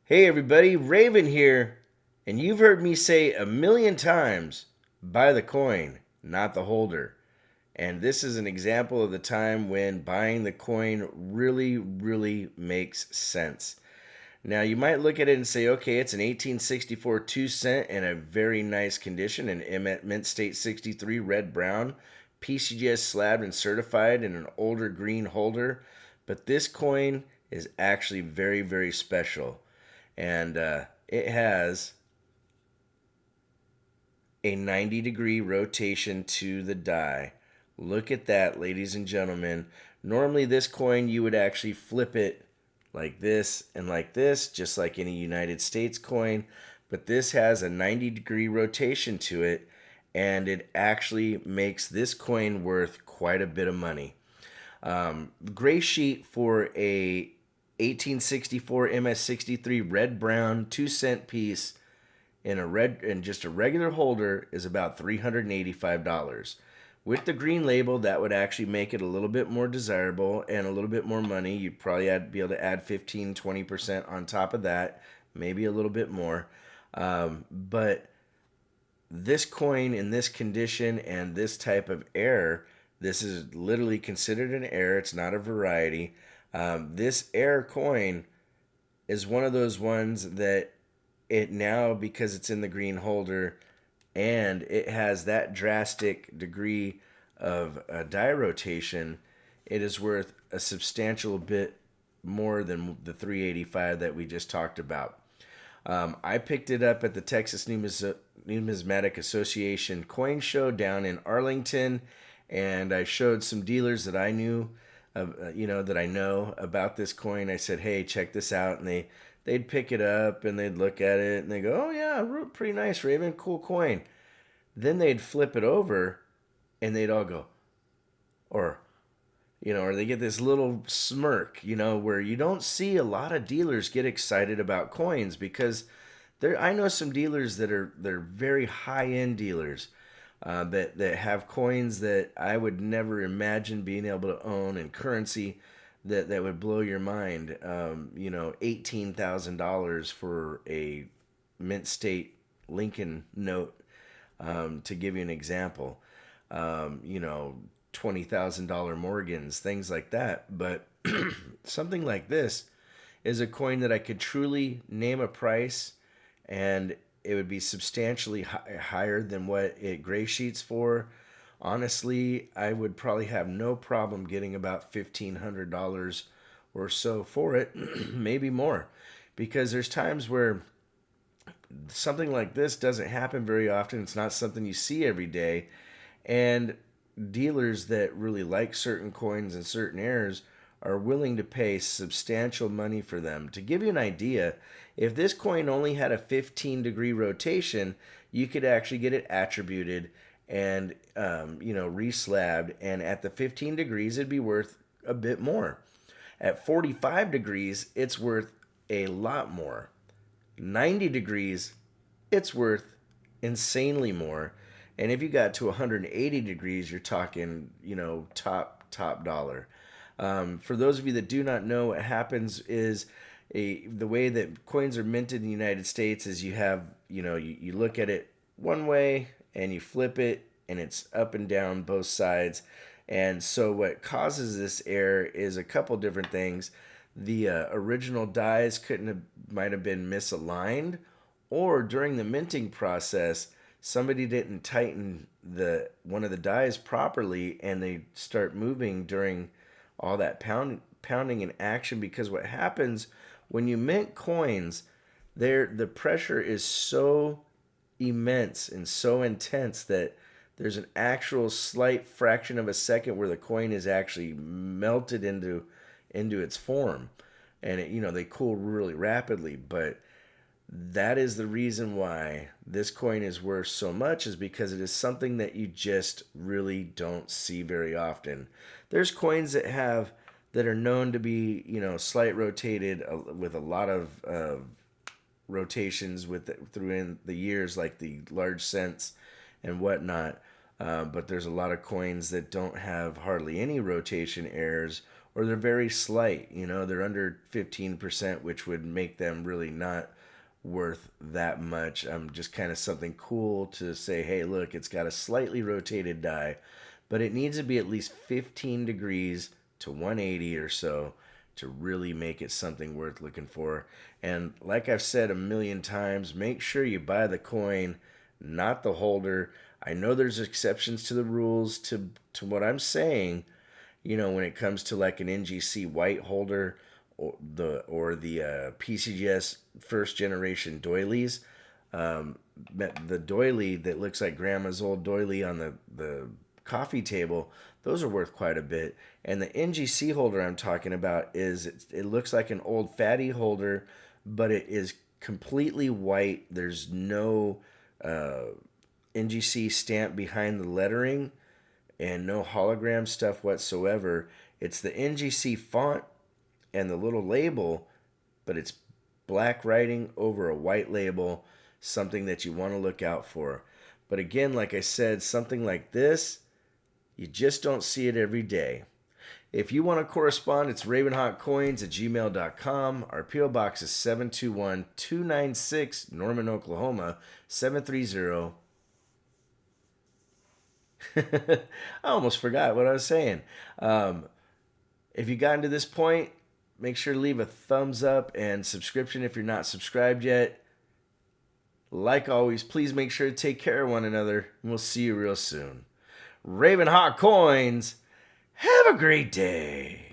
Hey everybody, Raven here, and you've heard me say a million times buy the coin, not the holder. And this is an example of the time when buying the coin really makes sense. Now, you might look at it and say, okay, it's an 1864 2 cent in a very nice condition, an Mint State 63 red brown, PCGS slabbed and certified in an older green holder. But this coin is actually very special. And it has a 90-degree rotation to the die. Look at that, ladies and gentlemen. Normally, this coin, you would actually flip it like this and like this, just like any United States coin. But this has a 90-degree rotation to it, and it actually makes this coin worth quite a bit of money. Gray sheet for a 1864 MS63 red brown 2 cent piece in just a regular holder is about $385. With the green label, that would actually make it a little bit more desirable and a little bit more money. You'd probably be able to add 15-20% on top of that, maybe a little bit more. But this coin in this condition and this type of air, this is literally considered an air. It's not a variety. This air coin is one of those ones that it now, because it's in the green holder and it has that drastic degree of die rotation, it is worth a substantial bit more than the 385 that we just talked about. I picked it up at the Texas Numismatic Association coin show down in Arlington, and I showed some dealers that I knew, that I know about this coin. I said, "Hey, check this out," and they'd pick it up and they'd look at it and they go, "Oh yeah, pretty nice, Raven, cool coin." Then they'd flip it over, and they'd all go, or or they get this little smirk, where you don't see a lot of dealers get excited about coins because I know some dealers they're very high end dealers that have coins that I would never imagine being able to own, and currency that would blow your mind. $18,000 for a Mint State Lincoln note, to give you an example. $20,000 Morgans, things like that. But something like this is a coin that I could truly name a price, and it would be substantially higher than what it gray sheets for. Honestly, I would probably have no problem getting about $1,500 or so for it, maybe more, because there's times where something like this doesn't happen very often. It's not something you see every day, and dealers that really like certain coins and certain airs are willing to pay substantial money for them. To give you an idea, if this coin only had a 15-degree rotation, you could actually get it attributed and reslabbed, and at the 15 degrees it'd be worth a bit more. At 45 degrees it's worth a lot more. 90 degrees it's worth insanely more. And if you got to 180 degrees, you're talking, top dollar. For those of you that do not know, what happens is the way that coins are minted in the United States is you have, you look at it one way and you flip it and it's up and down both sides. And so what causes this error is a couple different things. The original dies might have been misaligned, or during the minting process, somebody didn't tighten one of the dies properly, and they start moving during all that pounding and action. Because what happens when you mint coins, the pressure is so immense and so intense that there's an actual slight fraction of a second where the coin is actually melted into its form, and they cool really rapidly. But that is the reason why this coin is worth so much, is because it is something that you just really don't see very often. There's coins that are known to be, slight rotated with a lot of rotations through in the years, like the large cents and whatnot. But there's a lot of coins that don't have hardly any rotation errors, or they're very slight. You know, they're under 15%, which would make them really not worth that much. Just kind of something cool to say, hey, look, it's got a slightly rotated die, but it needs to be at least 15 degrees to 180 or so to really make it something worth looking for. And like I've said a million times, make sure you buy the coin, not the holder. I know there's exceptions to the rules to what I'm saying, you know, when it comes to like an NGC white holder or the PCGS first generation doilies. The doily that looks like grandma's old doily on the coffee table, those are worth quite a bit. And the NGC holder I'm talking about it looks like an old fatty holder, but it is completely white. There's no NGC stamp behind the lettering and no hologram stuff whatsoever. It's the NGC font and the little label, but it's black writing over a white label, something that you want to look out for. But again, like I said, something like this, you just don't see it every day. If you want to correspond, it's ravenhawkcoins@gmail.com. Our P.O. Box is 721-296, Norman, Oklahoma, 730. I almost forgot what I was saying. If you got to this point, make sure to leave a thumbs up and subscription if you're not subscribed yet. Like always, please make sure to take care of one another, and we'll see you real soon. Ravenhawk Coins, have a great day.